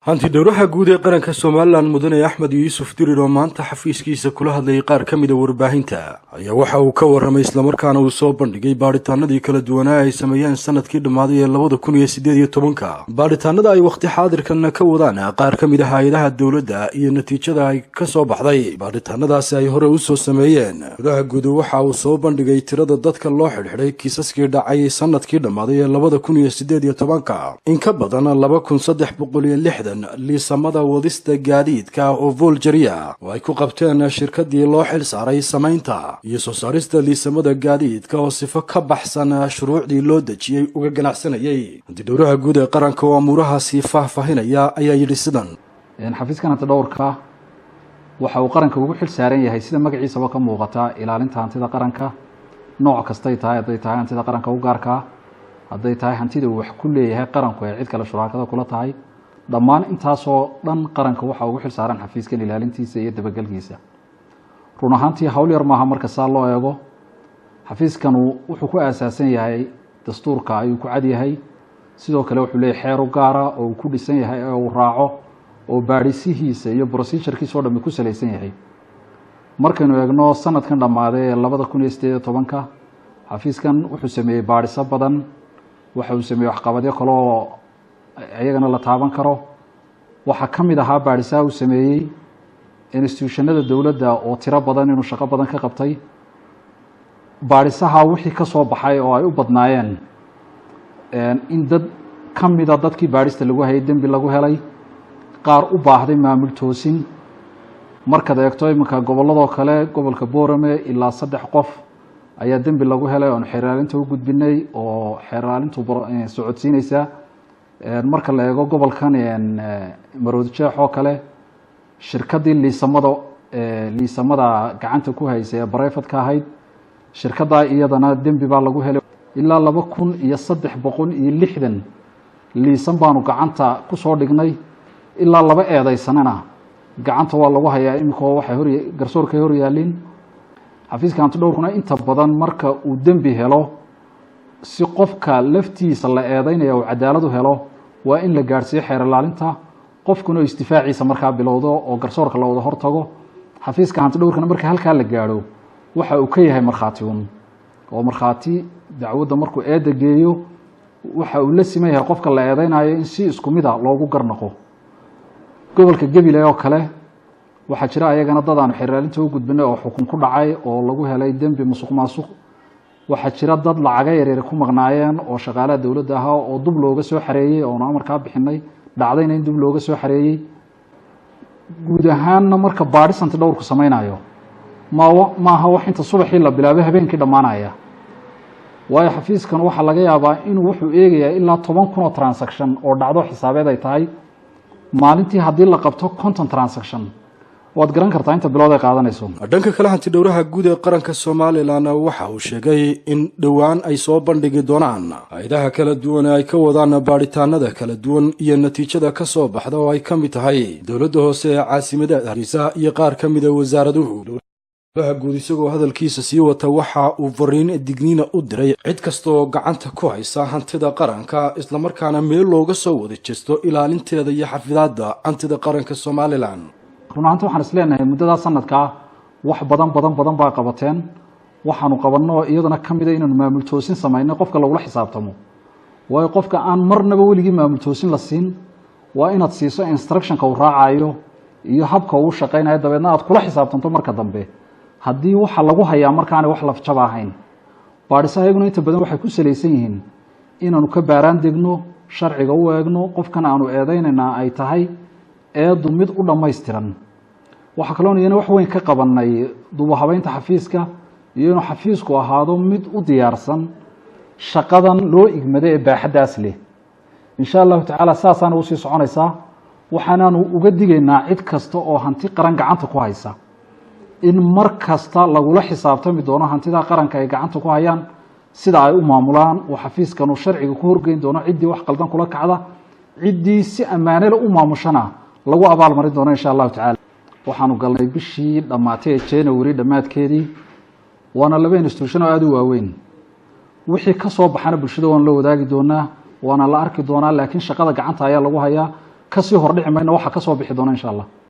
hanti dhowraha guud ee qaranka Soomaaliland mudane Axmed Yuusuf Dirir oo maanta xafiiskiisa kula hadlay qaar ka mid ah warbaahinta ayaa waxa uu ka warramay isla markaana uu soo bandhigay baaritaanadii kala duwanaa ay sameeyeen sanadkii dhamaaday ee 2018 baaritaanada ay waqti xaadirkan ka wadaan qaar ka mid ah hay'adaha dawladda iyo natiijada ay ka soo baxday baaritaanadaasi ay hore u soo sameeyeen dhowraha guud waxa uu soo bandhigay tirada dadka loo xidhay kiisaskii dhacay sanadkii dhamaaday ee 2018 in ka badan 2360 liisamada wadista gaadiidka oo Volgeria oo ay ku qabteen shirkadii loo xil saaray samaynta iyo soo saarista liisamada gaadiidka oo sifo ka baxsan shuruucdii loo dejiyay uga ganacsanayay dowladaha guud ee qaranka oo amurahaasi faahfaahinaya ayaa yidhi sidan xafiiskan hantida dhowrka waxa uu qaranka ugu xil saaran yahay sida magaciisaba ka muuqata ilaalinta hantida qaranka nooc kasta ay tahay haday tahay hantida qaranka u gaarka haday tahay hantida uu wax ku leeyahay qaranku ee cid kale shuraakada kula tahay dhammaan intaasoo dhan qaranka waxa ugu xil saaran xafiiskan ilaalintiisa iyo dabagalkiisa run ahaantii hawl yar maaha marka saa loo eego xafiiskan wuxuu ku aasaasan yahay dastuurka ayuu ku cad yahay sidoo kale wuxuu leeyahay xeer u gaara oo uu ku dhisan yahay oo uu raaco oo baadhisihiisa iyo procedure-kiisa oo dhan ku salaysan yahay markaynu eegno sanadkan dhamaaday ee 2018 xafiiskan wuxuu sameeyay baadhiso badan waxa uu sameeyay waxqabadyo kale oo ayagana la taaban karo waxa kamid ahaa baadhisaha uu sameeyay institutionada dawladda oo tiro badan inuu shaqo badan ka qabtay baadhisaha wixii ka soo baxay oo ay u badnaayeen in dad kamid ah dadkii baadhista lagu hayay dembi lagu helay qaar u baahday maamul toosin markaad eegto iminka gobolladoo kale gobolka Boorame ilaa 3 qof ayaa dembi lagu helay oo xeeraalinta u gudbinay oo xeeraalintu socodsiinaysa marka la eego gobolkan Maroodi Jeex oo kale shirkadii liisamada gacanta ku haysay ee private ka ahayd shirkada iyadana dembi baa lagu helay ilaa 2360 liisan baanu gacanta ku soo dhignay ilaa 2 eedaysanana gacanta waa lagu hayaa imika waxay garsoorka hor yaalin xafiiska hantida dhowrkuna inta badan marka uu dembi helo si qofka laftiisa la eedaynaya oo cadaalad u helo waa in la gaarsiyo xeer ilaalinta qofkuna istifaaciisa marka bilowdo oo garsoorka la wada hortago xafiiska hantida dhowrkana marka halka la gaaro waxa uu ka yahay markhaatiun oo markhaati dacwadda markuu eeda geeyo waxa uu la simayaa qofka la eedaynayo in si isku mid ah loogu garnaqo gobolka Gabiley oo kale waxa jira ayagana dad aan xeer ilaalinta u gudbinay oo xukun ku dhacay oo lagu helay dembi musuqmaasuq waxa jira dad lacag yar ku maqnaayeen oo shaqaalaha dawladda ah oo dub looga soo xareeyay oo amarka bixinay dhacdayna in dub looga soo xareeyay guud ahaan marka baadhisanta dhowrku sameeynayo maaha wax inta subaxii la bilaabay habeenkii dhamaanaya waayo xafiiskan waxa laga yaabaa inuu wuxuu eegayaa ilaa 10,000 oo transaction oo dhacdo xisaabeed ay tahay maalintii haddii la qabto 50 transaction waad garan kartaa inta bilood ay qaadanayso dhanka kale hanti dhowraha guud ee qaranka Soomaaliland waxa uu sheegay in dhawaan ay soo bandhigi doonaan hay'adaha kala duwan ay ka wadaan baaritaanada kala duwan iyo natiijada ka soo baxda oo ay ka mid tahay dawladda hoose ee caasimadda Hargeysa iyo qaar ka mid ah wasaaraduhu dowladaha guud isagoo hadalkiisa sii wata waxa uu fariin digniina u diray cid kasta oo gacanta ku haysa hantida qaranka isla markaana meel looga soo wada jeesto ilaalinteeda iyo xafidaadda hantida qaranka Soomaaliland runtii waxaan isleenahay muddada sanadka wax badan baa qabateen waxaanu qabanno iyadana kamid ah inaan maamul toosin sameeyno qofka lagu xisaabtamo way qofka aan marnaba weligii maamul toosin la siin waa inaad siiso instruction-ka uu raacayo iyo habka uu shaqeynayo dabeedna aad kula xisaabtanto marka dambe haddii waxa lagu hayaa markaan wax la jab ahayn baadhisayaguna inta badan waxay ku salaysan yihiin inaanu ka baaraan degno sharciga u eegno qofkan aanu eedaynayna ay tahay eedu mid u dhameystiran waxa kale oo iyana wax weyn ka qabanay duuba habeynta xafiiska iyo inuu xafiisku ahaado mid u diyaarsan shaqadan loo igmaday ee baaxadaas leh insha Allah taala saasana u sii soconaysa waxaanaanu uga digaynaa cid kasta oo hanti qaran gacanta ku haysa in mar kasta lagula xisaabtami doono hantida qaranka ay gacanta ku hayaan sida ay u maamulaan oo xafiiskan uu sharciga ku horgeyn doono cidii wax qaldan kula kacda cidii si amaane leh u maamushana lagu abaal marin doono insha Allah taala waxaanu galnay bishii dhamaatay January dhamaadkeedii waana laba institution oo aad u waaweyn wixii ka soo baxana bulshada waan la wadaagi doonaa waana la arki doonaa laakiin shaqada gacanta ayaa lagu hayaa kasii hordhici mayno waxa ka soo bixi doona insha allah.